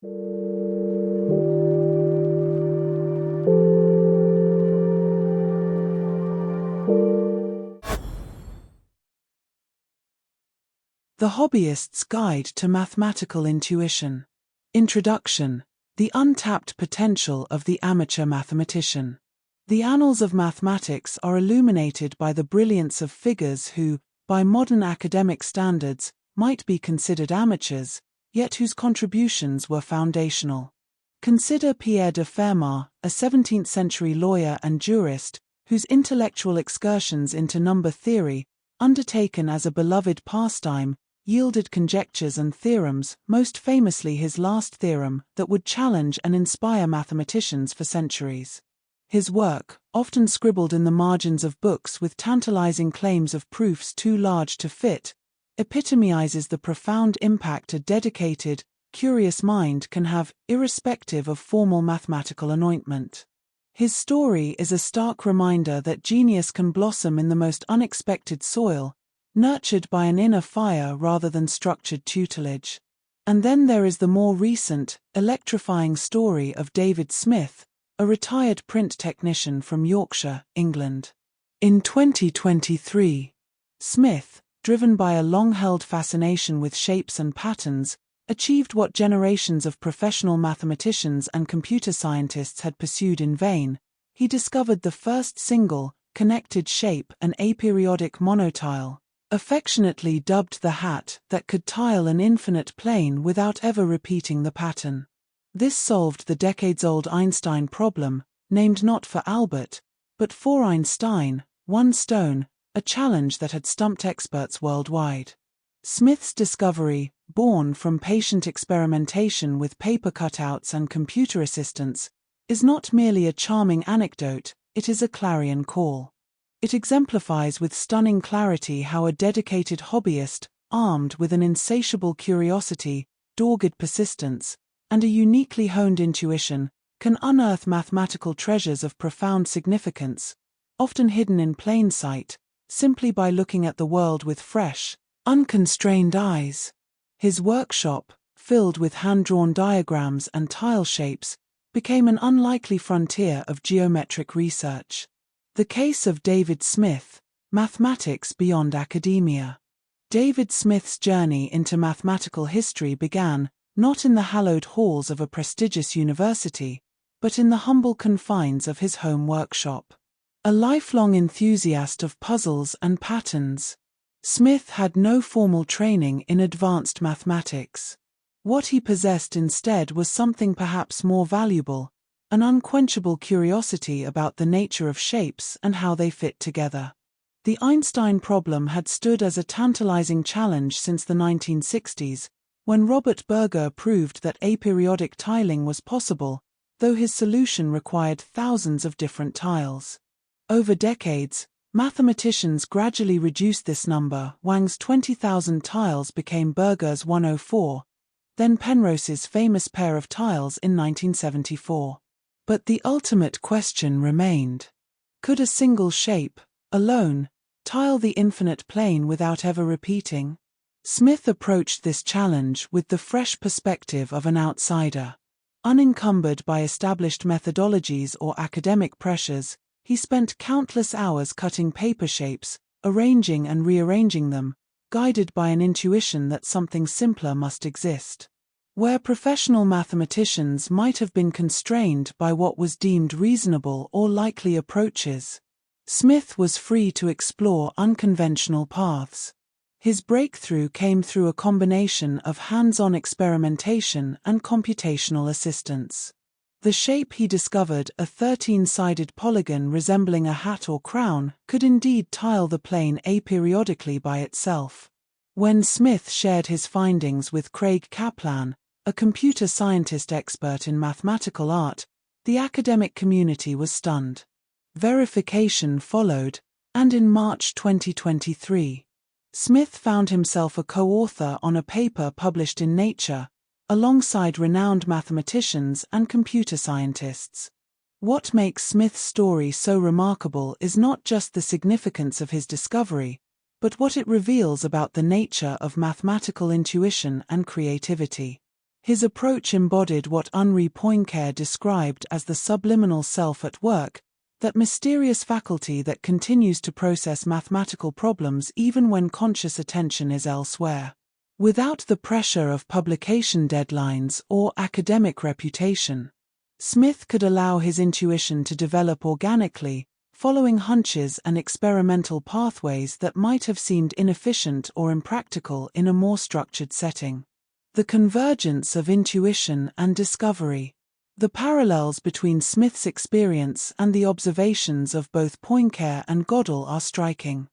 The Hobbyist's Guide to Mathematical Intuition. Introduction: The untapped potential of the amateur mathematician. The annals of mathematics are illuminated by the brilliance of figures who, by modern academic standards, might be considered amateurs, yet whose contributions were foundational. Consider Pierre de Fermat, a 17th-century lawyer and jurist, whose intellectual excursions into number theory, undertaken as a beloved pastime, yielded conjectures and theorems, most famously his last theorem, that would challenge and inspire mathematicians for centuries. His work, often scribbled in the margins of books with tantalizing claims of proofs too large to fit, epitomizes the profound impact a dedicated, curious mind can have, irrespective of formal mathematical anointment. His story is a stark reminder that genius can blossom in the most unexpected soil, nurtured by an inner fire rather than structured tutelage. And then there is the more recent, electrifying story of David Smith, a retired print technician from Yorkshire, England. In 2023, Smith, driven by a long-held fascination with shapes and patterns, achieved what generations of professional mathematicians and computer scientists had pursued in vain. He discovered the first single, connected shape, an aperiodic monotile, affectionately dubbed the hat, that could tile an infinite plane without ever repeating the pattern. This solved the decades-old Einstein problem, named not for Albert, but for Einstein, one stone, a challenge that had stumped experts worldwide. Smith's discovery, born from patient experimentation with paper cutouts and computer assistants, is not merely a charming anecdote, it is a clarion call. It exemplifies with stunning clarity how a dedicated hobbyist, armed with an insatiable curiosity, dogged persistence, and a uniquely honed intuition, can unearth mathematical treasures of profound significance, often hidden in plain sight, simply by looking at the world with fresh, unconstrained eyes. His workshop, filled with hand-drawn diagrams and tile shapes, became an unlikely frontier of geometric research. The case of David Smith, Mathematics Beyond Academia. David Smith's journey into mathematical history began, not in the hallowed halls of a prestigious university, but in the humble confines of his home workshop. A lifelong enthusiast of puzzles and patterns, Smith had no formal training in advanced mathematics. What he possessed instead was something perhaps more valuable, an unquenchable curiosity about the nature of shapes and how they fit together. The Einstein problem had stood as a tantalizing challenge since the 1960s, when Robert Berger proved that aperiodic tiling was possible, though his solution required thousands of different tiles. Over decades, mathematicians gradually reduced this number. Wang's 20,000 tiles became Berger's 104, then Penrose's famous pair of tiles in 1974. But the ultimate question remained. Could a single shape, alone, tile the infinite plane without ever repeating? Smith approached this challenge with the fresh perspective of an outsider. Unencumbered by established methodologies or academic pressures, he spent countless hours cutting paper shapes, arranging and rearranging them, guided by an intuition that something simpler must exist. Where professional mathematicians might have been constrained by what was deemed reasonable or likely approaches, Smith was free to explore unconventional paths. His breakthrough came through a combination of hands-on experimentation and computational assistance. The shape he discovered, a 13-sided polygon resembling a hat or crown, could indeed tile the plane aperiodically by itself. When Smith shared his findings with Craig Kaplan, a computer scientist expert in mathematical art, the academic community was stunned. Verification followed, and in March 2023, Smith found himself a co-author on a paper published in Nature, alongside renowned mathematicians and computer scientists. What makes Smith's story so remarkable is not just the significance of his discovery, but what it reveals about the nature of mathematical intuition and creativity. His approach embodied what Henri Poincaré described as the subliminal self at work, that mysterious faculty that continues to process mathematical problems even when conscious attention is elsewhere. Without the pressure of publication deadlines or academic reputation, Smith could allow his intuition to develop organically, following hunches and experimental pathways that might have seemed inefficient or impractical in a more structured setting. The convergence of intuition and discovery. The parallels between Smith's experience and the observations of both Poincaré and Gödel are striking.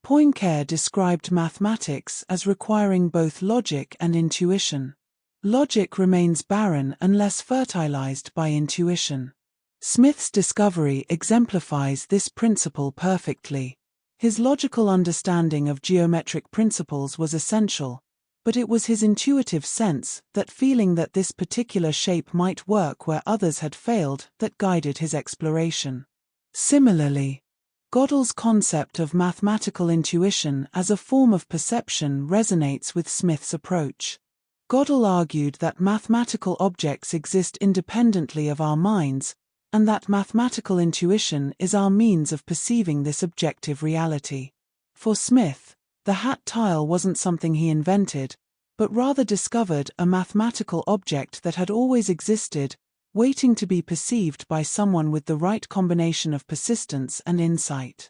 Poincaré described mathematics as requiring both logic and intuition. Logic remains barren unless fertilized by intuition. Smith's discovery exemplifies this principle perfectly. His logical understanding of geometric principles was essential, but it was his intuitive sense, that feeling that this particular shape might work where others had failed, that guided his exploration. Similarly, Gödel's concept of mathematical intuition as a form of perception resonates with Smith's approach. Gödel argued that mathematical objects exist independently of our minds, and that mathematical intuition is our means of perceiving this objective reality. For Smith, the hat tile wasn't something he invented, but rather discovered a mathematical object that had always existed, waiting to be perceived by someone with the right combination of persistence and insight.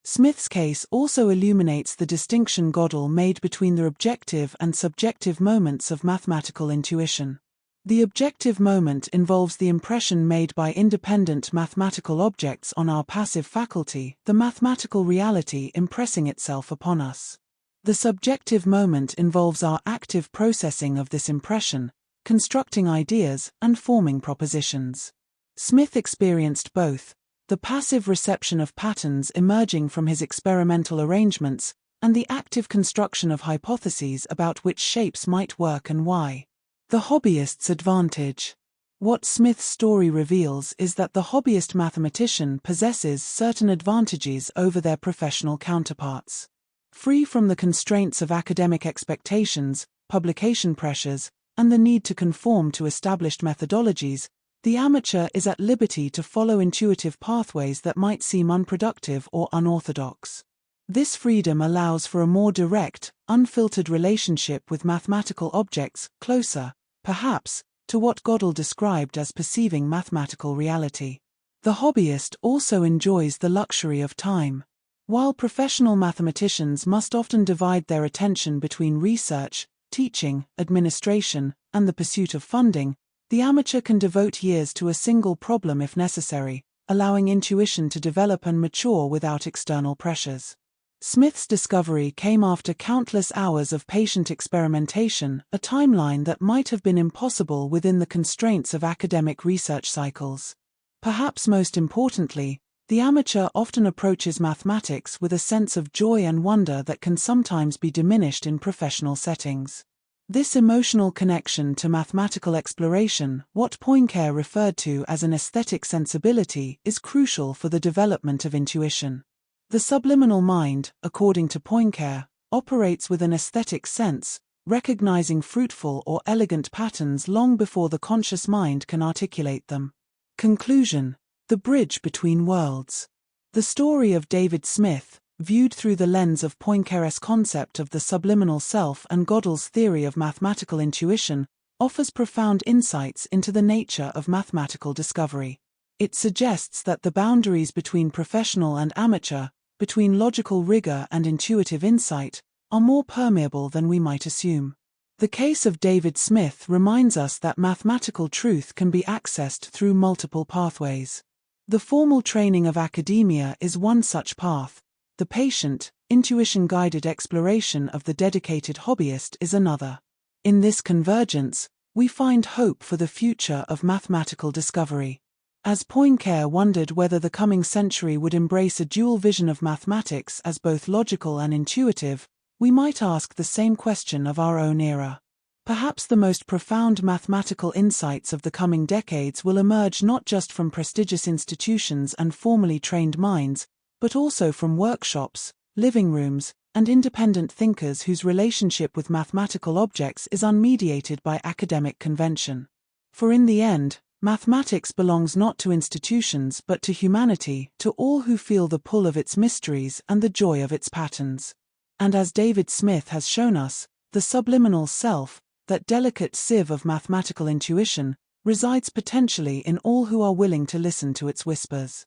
Smith's case also illuminates the distinction Gödel made between the objective and subjective moments of mathematical intuition. The objective moment involves the impression made by independent mathematical objects on our passive faculty, the mathematical reality impressing itself upon us. The subjective moment involves our active processing of this impression, constructing ideas and forming propositions. Smith experienced both, the passive reception of patterns emerging from his experimental arrangements, and the active construction of hypotheses about which shapes might work and why. The hobbyist's advantage. What Smith's story reveals is that the hobbyist mathematician possesses certain advantages over their professional counterparts. Free from the constraints of academic expectations, publication pressures, and the need to conform to established methodologies, the amateur is at liberty to follow intuitive pathways that might seem unproductive or unorthodox. This freedom allows for a more direct, unfiltered relationship with mathematical objects, closer, perhaps, to what Gödel described as perceiving mathematical reality. The hobbyist also enjoys the luxury of time. While professional mathematicians must often divide their attention between research, teaching, administration, and the pursuit of funding, the amateur can devote years to a single problem if necessary, allowing intuition to develop and mature without external pressures. Smith's discovery came after countless hours of patient experimentation, a timeline that might have been impossible within the constraints of academic research cycles. Perhaps most importantly, the amateur often approaches mathematics with a sense of joy and wonder that can sometimes be diminished in professional settings. This emotional connection to mathematical exploration, what Poincaré referred to as an aesthetic sensibility, is crucial for the development of intuition. The subliminal mind, according to Poincaré, operates with an aesthetic sense, recognizing fruitful or elegant patterns long before the conscious mind can articulate them. Conclusion: the bridge between worlds. The story of David Smith, viewed through the lens of Poincaré's concept of the subliminal self and Gödel's theory of mathematical intuition, offers profound insights into the nature of mathematical discovery. It suggests that the boundaries between professional and amateur, between logical rigor and intuitive insight, are more permeable than we might assume. The case of David Smith reminds us that mathematical truth can be accessed through multiple pathways. The formal training of academia is one such path. The patient, intuition-guided exploration of the dedicated hobbyist is another. In this convergence, we find hope for the future of mathematical discovery. As Poincaré wondered whether the coming century would embrace a dual vision of mathematics as both logical and intuitive, we might ask the same question of our own era. Perhaps the most profound mathematical insights of the coming decades will emerge not just from prestigious institutions and formally trained minds, but also from workshops, living rooms, and independent thinkers whose relationship with mathematical objects is unmediated by academic convention. For in the end, mathematics belongs not to institutions but to humanity, to all who feel the pull of its mysteries and the joy of its patterns. And as David Smith has shown us, the subliminal self, that delicate sieve of mathematical intuition, resides potentially in all who are willing to listen to its whispers.